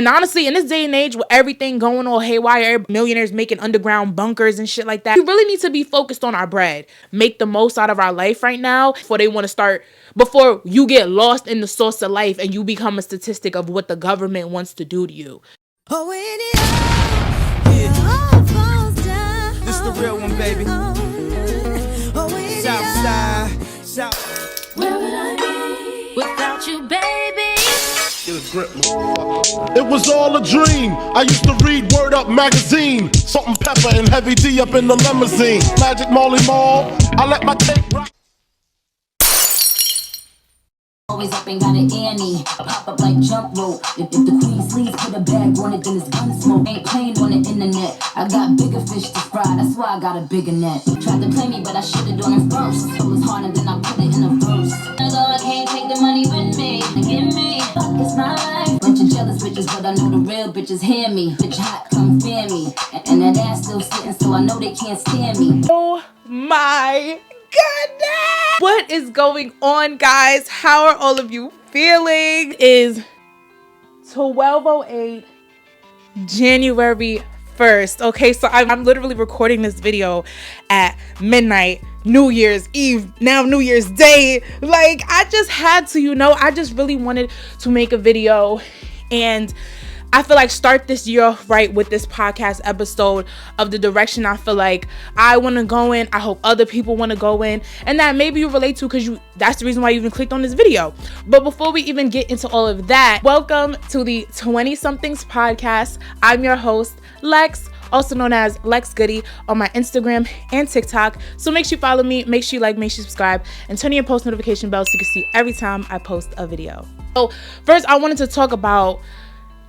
And honestly, in this day and age with everything going all haywire, millionaires making underground bunkers and shit like that, we really need to be focused on our bread. Make the most out of our life right now before you get lost in the source of life and you become a statistic of what the government wants to do to you. Oh, it all falls down. This the real one, baby. Southside, South. Where would I be without you, baby? It was all a dream. I used to read Word Up magazine. Salt and pepper and heavy D up in the limousine. Magic Molly Mall. I let my tape rock. Always up and got an Annie. Pop up like jump rope. If the queen sleeves put a bag on it, then it's gun smoke. Ain't playing on the internet. I got bigger fish to fry. That's why I got a bigger net. Tried to play me, but I should've done it first. It was harder than I put it in a verse. Although I can't take the money with me. Give me. Fuck, it's my life. Bunch of jealous bitches, but I know the real bitches hear me. Bitch hot, come fear me. And that ass still sitting, so I know they can't stand me. Oh my goodness! What is going on, guys? How are all of you feeling? It is 12:08 January 1st. Okay, so I'm literally recording this video at midnight, New Year's Eve, now New Year's Day. Like, I just had to, I just really wanted to make a video, and I feel like start this year off right with this podcast episode of the direction I feel like I want to go in. I hope other people want to go in, and that maybe you relate to, because that's the reason why you even clicked on this video. But before we even get into all of that, welcome to the 20 somethings podcast. I'm your host, Lex, also known as Lex Goody on my Instagram and TikTok. So make sure you follow me, make sure you like, make sure you subscribe, and turn on your post notification bell so you can see every time I post a video. So first, I wanted to talk about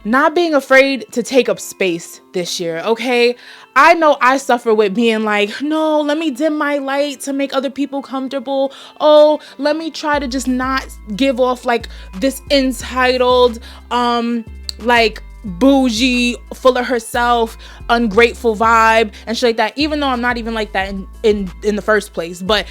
not being afraid to take up space this year, okay? I know I suffer with being like, no, let me dim my light to make other people comfortable. Oh, let me try to just not give off like this entitled, like bougie, full of herself, ungrateful vibe and shit like that, even though I'm not even like that in the first place. But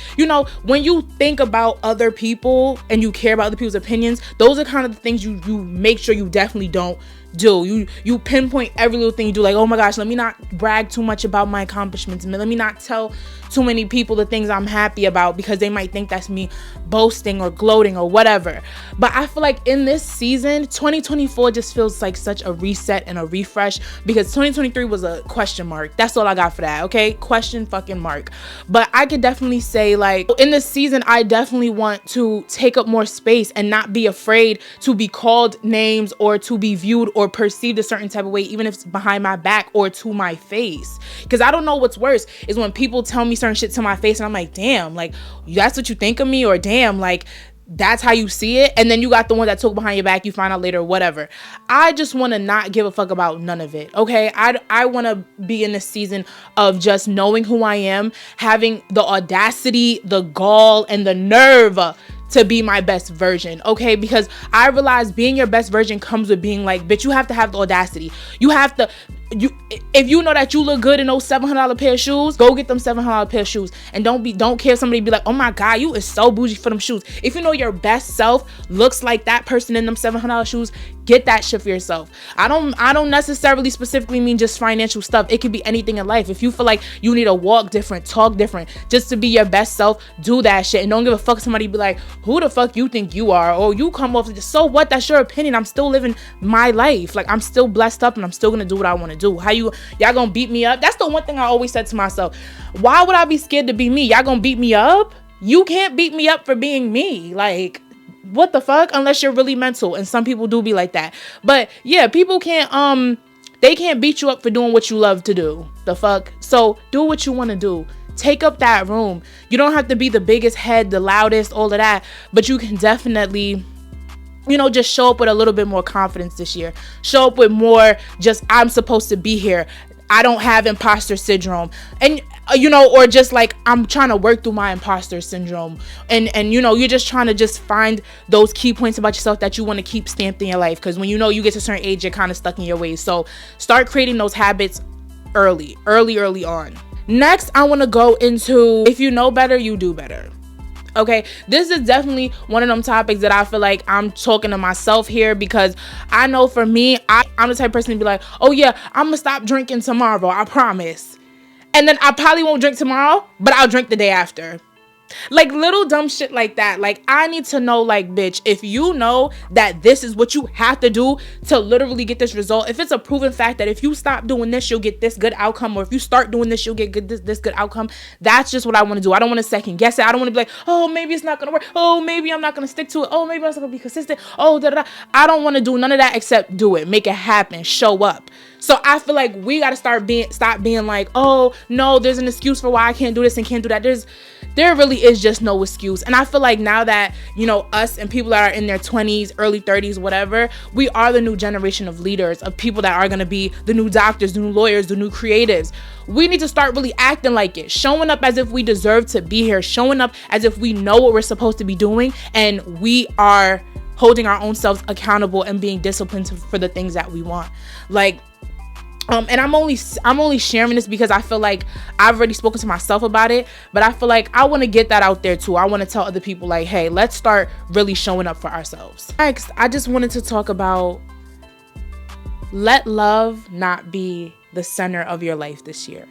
when you think about other people and you care about other people's opinions, those are kind of the things you make sure you definitely don't do. You pinpoint every little thing you do, like, oh my gosh, let me not brag too much about my accomplishments, let me not tell too many people the things I'm happy about, because they might think that's me boasting or gloating or whatever. But I feel like in this season, 2024 just feels like such a reset and a refresh, because 2023 was a question mark. That's all I got for that, okay? Question fucking mark. But I could definitely say, like, in this season, I definitely want to take up more space and not be afraid to be called names or to be viewed or perceived a certain type of way, even if it's behind my back or to my face. Because I don't know what's worse is when people tell me certain shit to my face and I'm like, damn, like, that's what you think of me, or damn, like, that's how you see it. And then you got the one that talk behind your back, you find out later, whatever. I just want to not give a fuck about none of it, okay? I want to be in this season of just knowing who I am, having the audacity, the gall, and the nerve to be my best version, okay? Because I realize being your best version comes with being like, bitch, you have to have the audacity. If you know that you look good in those $700 pair of shoes, go get them $700 pair of shoes, and don't care if somebody be like, oh my god, you is so bougie for them shoes. If you know your best self looks like that person in them $700 shoes, get that shit for yourself. I don't necessarily specifically mean just financial stuff. It could be anything in life. If you feel like you need to walk different, talk different, just to be your best self, do that shit, and don't give a fuck. Somebody be like, who the fuck you think you are? Or you come off, so what? That's your opinion. I'm still living my life. Like, I'm still blessed up, and I'm still gonna do what I want to do. Y'all gonna beat me up? That's the one thing I always said to myself. Why would I be scared to be me? Y'all gonna beat me up? You can't beat me up for being me. Like, what the fuck? Unless you're really mental, and some people do be like that. But yeah, people can't they can't beat you up for doing what you love to do. The fuck? So do what you want to do. Take up that room. You don't have to be the biggest head, the loudest, all of that, but you can definitely, just show up with a little bit more confidence this year. Show up with more just, I'm supposed to be here. I don't have imposter syndrome. And, or just like, I'm trying to work through my imposter syndrome. And you're just trying to just find those key points about yourself that you want to keep stamped in your life. Because when you get to a certain age, you're kind of stuck in your ways. So start creating those habits early on. Next, I want to go into, if you know better, you do better. Okay, this is definitely one of them topics that I feel like I'm talking to myself here, because I know for me, I'm the type of person to be like, oh yeah, I'm gonna stop drinking tomorrow, I promise. And then I probably won't drink tomorrow, but I'll drink the day after. Like little dumb shit like that. Like I need to know, like, bitch, if you know that this is what you have to do to literally get this result, if it's a proven fact that if you stop doing this, you'll get this good outcome, or if you start doing this, you'll get this good outcome, that's just what I want to do. I don't want to second guess it. I don't want to be like, oh, maybe it's not going to work. Oh, maybe I'm not going to stick to it. Oh, maybe I'm not going to be consistent. Oh, da da da. I don't want to do none of that except do it. Make it happen. Show up. So I feel like we got to stop being like, oh, no, there's an excuse for why I can't do this and can't do that. There really is just no excuse. And I feel like now that, you know, us and people that are in their 20s, early 30s, whatever, we are the new generation of leaders, of people that are going to be the new doctors, the new lawyers, the new creatives. We need to start really acting like it, showing up as if we deserve to be here, showing up as if we know what we're supposed to be doing, and we are holding our own selves accountable and being disciplined for the things that we want. Like, and I'm only sharing this because I feel like I've already spoken to myself about it, but I feel like I want to get that out there too. I want to tell other people, like, hey, let's start really showing up for ourselves. Next, I just wanted to talk about, let love not be the center of your life this year.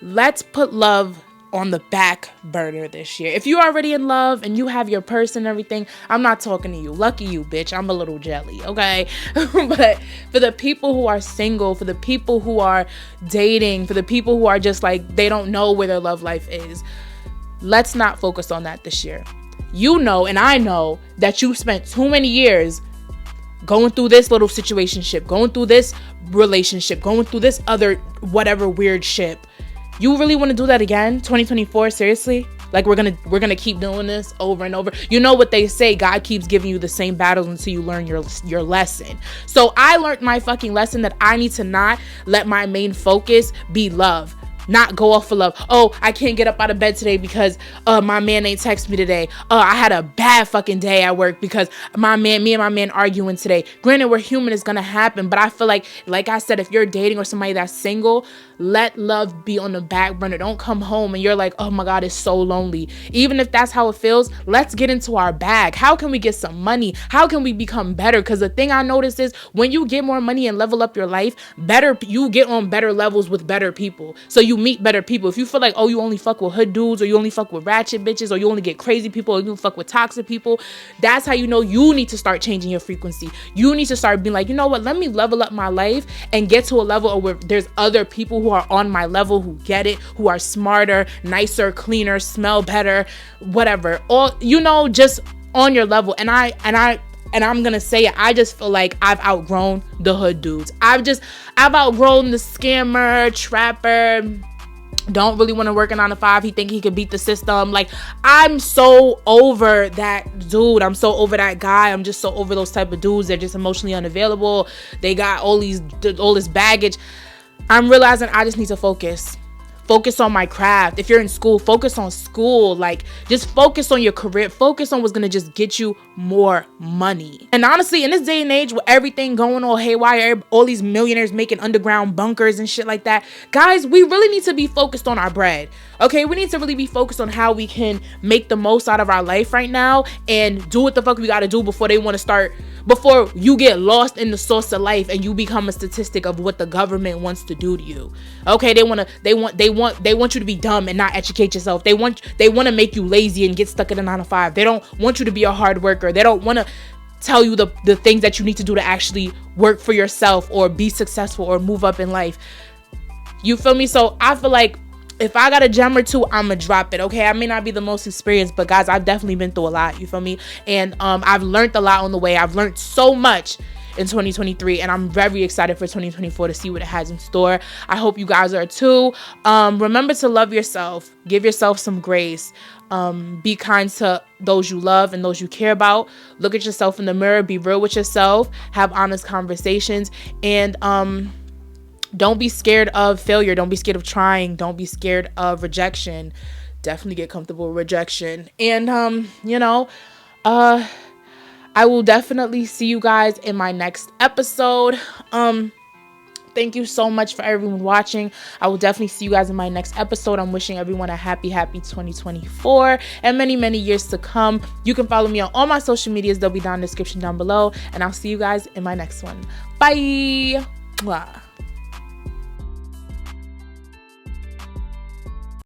Let's put love on the back burner this year. If you're already in love and you have your person and everything, I'm not talking to you. Lucky you, bitch. I'm a little jelly, okay? But for the people who are single, for the people who are dating, for the people who are just like, they don't know where their love life is, let's not focus on that this year. You know, and I know that you spent too many years going through this little situationship, going through this relationship, going through this other whatever weird shit. You really want to do that again? 2024, seriously? Like we're gonna keep doing this over and over. You know what they say, God keeps giving you the same battles until you learn your lesson. So I learned my fucking lesson that I need to not let my main focus be love. Not go off for love. Oh, I can't get up out of bed today because my man ain't text me today. I had a bad fucking day at work because me and my man arguing today. Granted, we're human, it's gonna happen, but I feel like I said, if you're dating or somebody that's single, let love be on the back burner. Don't come home and you're like, oh my God, it's so lonely. Even if that's how it feels, let's get into our bag. How can we get some money? How can we become better? Because the thing I noticed is when you get more money and level up your life, you get on better levels with better people. So you meet better people. If you feel like, oh, you only fuck with hood dudes, or you only fuck with ratchet bitches, or you only get crazy people, or you fuck with toxic people, that's how you know you need to start changing your frequency. You need to start being like, you know what, let me level up my life and get to a level where there's other people who are on my level, who get it, who are smarter, nicer, cleaner, smell better, whatever. All, you know, just on your level. And I'm gonna say it, I just feel like I've outgrown the hood dudes. I've outgrown the scammer, trapper, don't really want to work a 9 to 5. He think he could beat the system. Like, I'm so over that dude. I'm so over that guy. I'm just so over those type of dudes. They're just emotionally unavailable. They got all this baggage. I'm realizing I just need to focus on my craft. If you're in school, focus on school. Like, just focus on your career. Focus on what's gonna just get you more money. And honestly, in this day and age with everything going all haywire, all these millionaires making underground bunkers and shit like that, guys, we really need to be focused on our bread. Okay, we need to really be focused on how we can make the most out of our life right now and do what the fuck we gotta do before you get lost in the sauce of life and you become a statistic of what the government wants to do to you. Okay, they want you to be dumb and not educate yourself. They want to make you lazy and get stuck in a 9 to 5. They don't want you to be a hard worker. They don't want to tell you the things that you need to do to actually work for yourself or be successful or move up in life. You feel me? So I feel like if I got a gem or two, I'ma drop it. Okay, I may not be the most experienced, but guys, I've definitely been through a lot. You feel me? And I've learned a lot on the way. I've learned so much in 2023, and I'm very excited for 2024 to see what it has in store. I hope you guys are too. Remember to love yourself. Give yourself some grace. Be kind to those you love and those you care about. Look at yourself in the mirror. Be real with yourself. Have honest conversations. And don't be scared of failure. Don't be scared of trying. Don't be scared of rejection. Definitely get comfortable with rejection. And I will definitely see you guys in my next episode. Thank you so much for everyone watching. I will definitely see you guys in my next episode. I'm wishing everyone a happy 2024 and many, many years to come. You can follow me on all my social medias. They'll be down in the description down below. And I'll see you guys in my next one. Bye. Mwah.